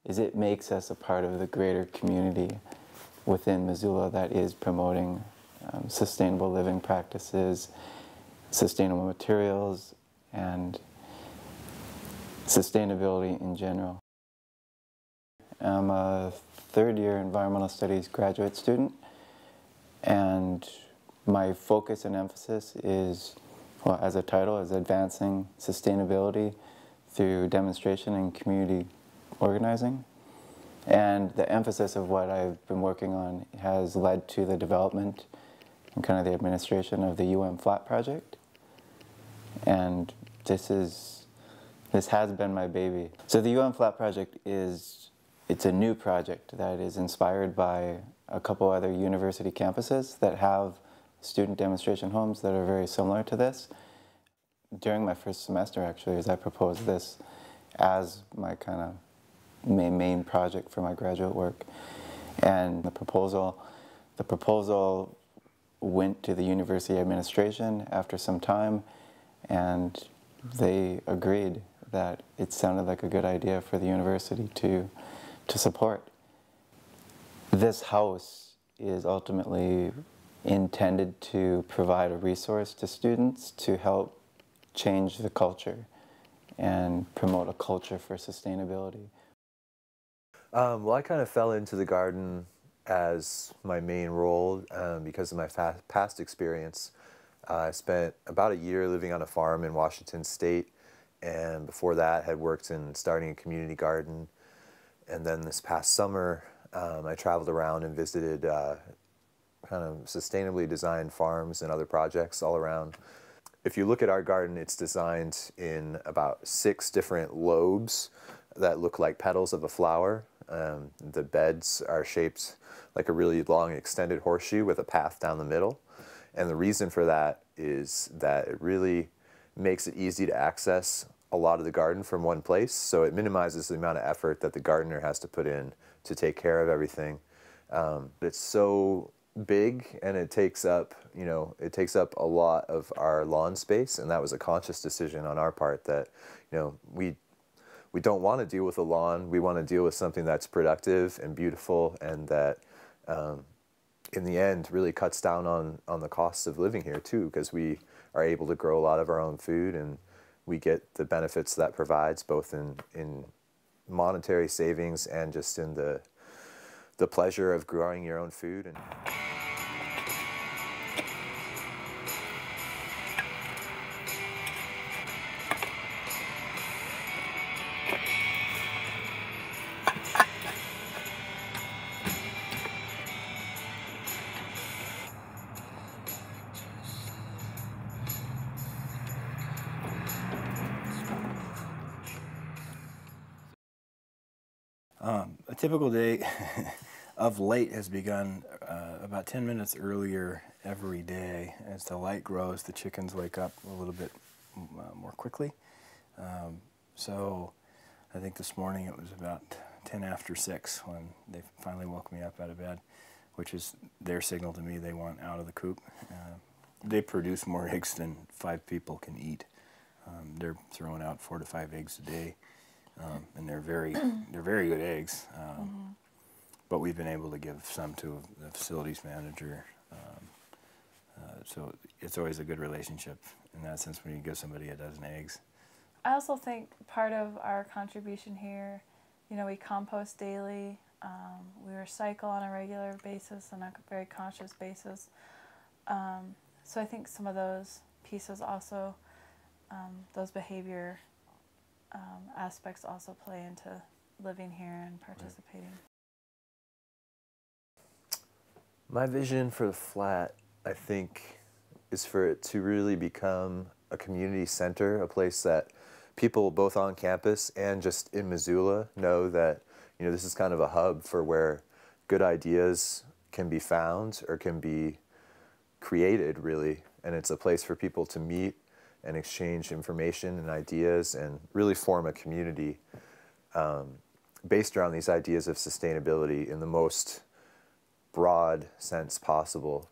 is it makes us a part of the greater community within Missoula that is promoting sustainable living practices, sustainable materials, and sustainability in general. I'm a third-year environmental studies graduate student, and my focus and emphasis is, well, as a title, is advancing sustainability through demonstration and community organizing. And the emphasis of what I've been working on has led to the development and kind of the administration of the Flat project. And this has been my baby. So the Flat project it's a new project that is inspired by a couple other university campuses that have student demonstration homes that are very similar to this. During my first semester, actually, as I proposed this as my kind of main project for my graduate work. And the proposal went to the university administration after some time, and they agreed that it sounded like a good idea for the university to support. This house is ultimately intended to provide a resource to students to help change the culture and promote a culture for sustainability. Well, I kind of fell into the garden as my main role because of my past experience. I spent about a year living on a farm in Washington State, and before that had worked in starting a community garden. And then this past summer, I traveled around and visited kind of sustainably designed farms and other projects all around. If you look at our garden, it's designed in about 6 different lobes that look like petals of a flower. The beds are shaped like a really long extended horseshoe with a path down the middle. And the reason for that is that it really makes it easy to access a lot of the garden from one place, so it minimizes the amount of effort that the gardener has to put in to take care of everything. It's so big, and it takes up a lot of our lawn space, and that was a conscious decision on our part that, we don't want to deal with a lawn. We want to deal with something that's productive and beautiful, and that in the end really cuts down on the costs of living here too, because we are able to grow a lot of our own food, and we get the benefits that provides, both in monetary savings and just in the pleasure of growing your own food. A typical day of late has begun about 10 minutes earlier every day. As the light grows, the chickens wake up a little bit more quickly. So I think this morning it was about 10 after 6 when they finally woke me up out of bed, which is their signal to me they want out of the coop. They produce more eggs than 5 people can eat. They're throwing out 4 to 5 eggs a day. And they're very good eggs, but we've been able to give some to the facilities manager. So it's always a good relationship in that sense when you give somebody a dozen eggs. I also think part of our contribution here, we compost daily, we recycle on a regular basis and a very conscious basis. So I think some of those pieces also, those behavior aspects also play into living here and participating. My vision for the flat, I think, is for it to really become a community center, a place that people both on campus and just in Missoula know that, this is kind of a hub for where good ideas can be found or can be created, really. And it's a place for people to meet and exchange information and ideas and really form a community based around these ideas of sustainability in the most broad sense possible.